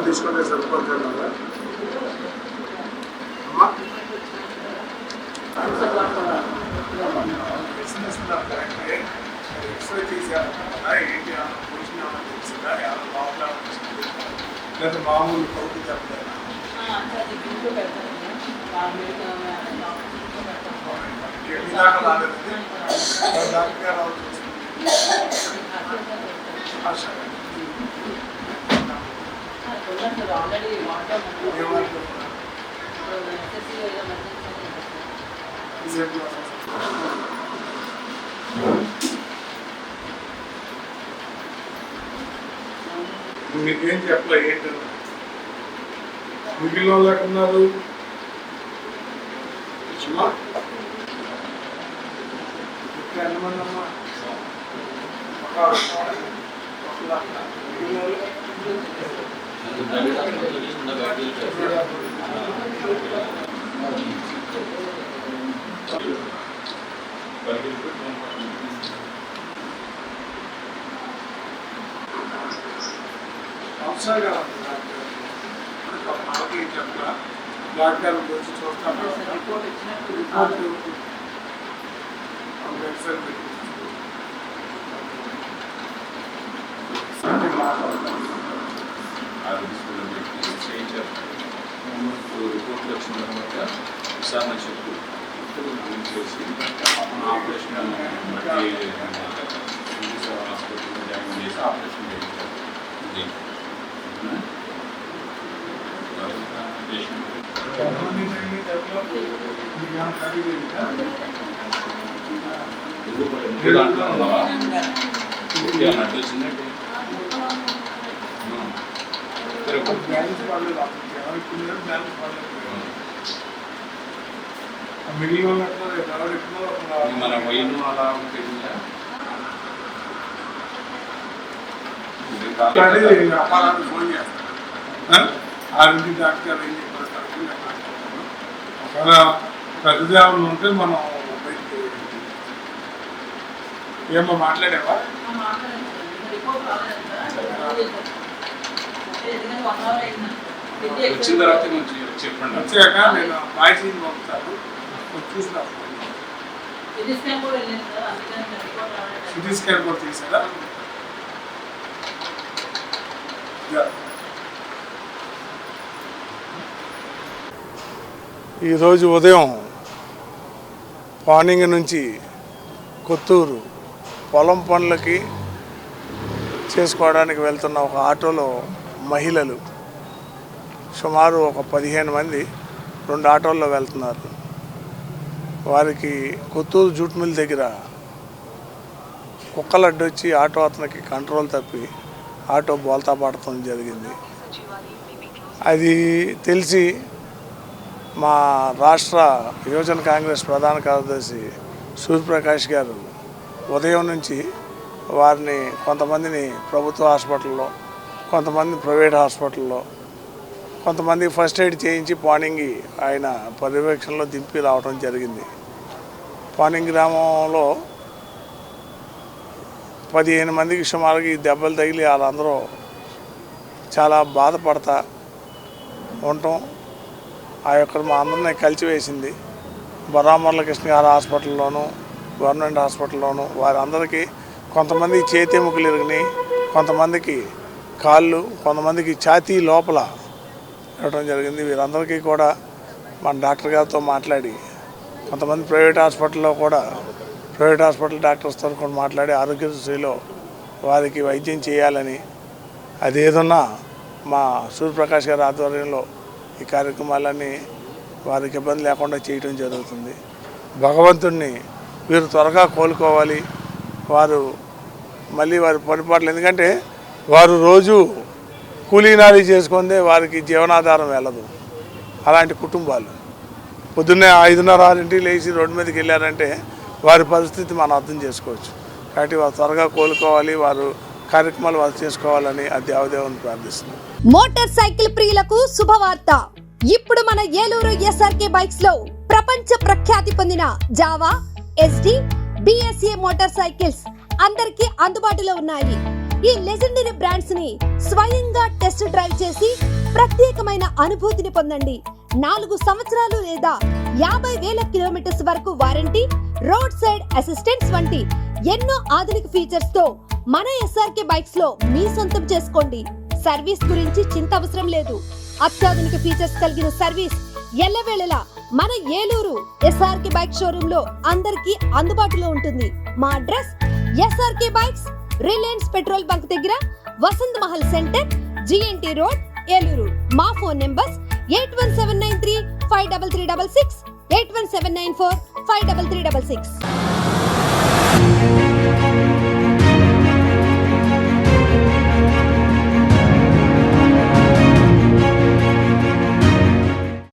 తీసుకుంటే సరిపోతుంది కదా అమ్మా. బిజినెస్ కరెక్టే, ఎక్స్రే తీసారు కదా, ఏంటి పొజిషన్ ఏమైనా తెలిసిందా, ఏమైనా లోపల లేదా మామూలు కౌకి చెప్పలేదు. ఎన్ని దాకా రాలేదు డాక్టర్ గారు మీకేం చెప్పలే ఏంటి మిగిలిన వాళ్ళు ఎక్కడున్నారు? ఎంతమంది అమ్మా? అవసరంగా మనకి చెప్పా డాక్టర్ వచ్చి చూస్తాను రిపోర్ట్లు వచ్చిన తర్వాత విచారణ చెప్పు చేసి ఆపరేషన్ హాస్పిటల్లో జాయిన్ చేసి ఆపరేషన్ చేయించారు. అన్నట్టు వచ్చిందండి మన వైన్ అలా ఫోన్ చేస్తాను ఆరోగ్య డాక్టర్ ఏం చెప్పారు. ఒకవేళ పెద్దదేవలు ఉంటే మనం ఏమో మాట్లాడేవా? వచ్చిన తర్వాత చెప్పండి. వచ్చాక నేను వాయిసీని పంపుతాను, చూసిన సిటీ స్కాన్ కూడా తీసారా? ఈరోజు ఉదయం మార్నింగ్ నుంచి కొత్తూరు పొలం పనులకి చేసుకోవడానికి వెళ్తున్న ఒక ఆటోలో మహిళలు సుమారు ఒక 15 మంది 2 ఆటోల్లో వెళ్తున్నారు. వారికి కొత్తూరు జూట్ మిల్ దగ్గర కుక్కలు అడ్డొచ్చి ఆటో అతనికి కంట్రోల్ తప్పి ఆటో బోల్తా పడటం జరిగింది. అది తెలిసి మా రాష్ట్ర యువజన కాంగ్రెస్ ప్రధాన కార్యదర్శి సూర్యప్రకాష్ గారు ఉదయం నుంచి వారిని కొంతమందిని ప్రభుత్వ హాస్పిటల్లో, కొంతమంది ప్రైవేట్ హాస్పిటల్లో, కొంతమంది ఫస్ట్ ఎయిడ్ చేయించి పానింగి ఆయన పర్యవేక్షణలో దింపి రావడం జరిగింది. పానింగి గ్రామంలో 15 మందికి సుమారుగా ఈ దెబ్బలు తగిలి వాళ్ళందరూ చాలా బాధపడతా ఉండటం ఆ యొక్క మా అందరినీ కలిసివేసింది. బొర్రామర్ల కృష్ణ గారి హాస్పిటల్లోనూ గవర్నమెంట్ హాస్పిటల్లోనూ వారందరికీ కొంతమంది చేతి ఎముకలు ఇరిగినాయి, కొంతమందికి కాళ్ళు, కొంతమందికి ఛాతీ లోపల ఇవ్వడం జరిగింది. వీరందరికీ కూడా మన డాక్టర్ గారితో మాట్లాడి కొంతమంది ప్రైవేట్ హాస్పిటల్లో కూడా ప్రైవేట్ హాస్పిటల్ డాక్టర్స్తో కూడా మాట్లాడి ఆరోగ్యశ్రీలో వారికి వైద్యం చేయాలని, అదేదన్నా మా సూర్యప్రకాష్ గారి ఆధ్వర్యంలో ఈ కార్యక్రమాలన్నీ వారికి ఇబ్బంది లేకుండా చేయడం జరుగుతుంది. భగవంతుణ్ణి వీరు త్వరగా కోలుకోవాలి, వారు మళ్ళీ వారి పరిపాట్లు, ఎందుకంటే వారు రోజు కూలీనారీ చేసుకుందే వారికి జీవనాధారం వెళ్ళదు. అలాంటి కుటుంబాలు పొద్దున్నే 5:30, 6 లేచి రోడ్డు మీదకి వెళ్ళారంటే వారి పరిస్థితి మనం అర్థం చేసుకోవచ్చు. కాబట్టి వారు త్వరగా కోలుకోవాలి, వారు కార్యక్రమాలు వారు చేసుకోవాలని ఆ దేవదేవుని ప్రార్థిస్తున్నాం. మోటార్ సైకిల్ ప్రియులకు శుభవార్త. ఇప్పుడు మన ఏలూరు ఎస్ఆర్కే బైక్స్ లో ప్రపంచ ప్రఖ్యాతి పొందిన Java, SD, BSA motor cycles అందరికీ అందుబాటులో ఉన్నాయి. ఈ లెజెండరీ బ్రాండ్స్ ని స్వయంగా టెస్ట్ డ్రైవ్ చేసి ప్రత్యేకమైన అనుభూతిని పొందండి. 4 సంవత్సరాలు లేదా 50,000 కిలోమీటర్స్ వరకు వారంటీ, రోడ్ సైడ్ అసిస్టెన్స్ వంటి ఎన్నో ఆధునిక ఫీచర్స్ తో మన ఎస్ఆర్కే బైక్స్ లో మీ సొంతం చేసుకోండి. సర్వీస్ గురించి చింత అవసరం లేదు. అత్యాధునిక ఫీచర్స్ కలిగిన సర్వీస్ ఎల్లవేళలా మన ఏలూరు ఎస్ఆర్కే బైక్ షోరూమ్ లో అందరికీ అందుబాటులో ఉంటుంది. మా address SRK bikes, Reliance petrol bunk దగ్గర, Vasanth Mahal center, GNT road, Eluru. మా ఫోన్ నెంబర్స్ 8179353366, 8179453366.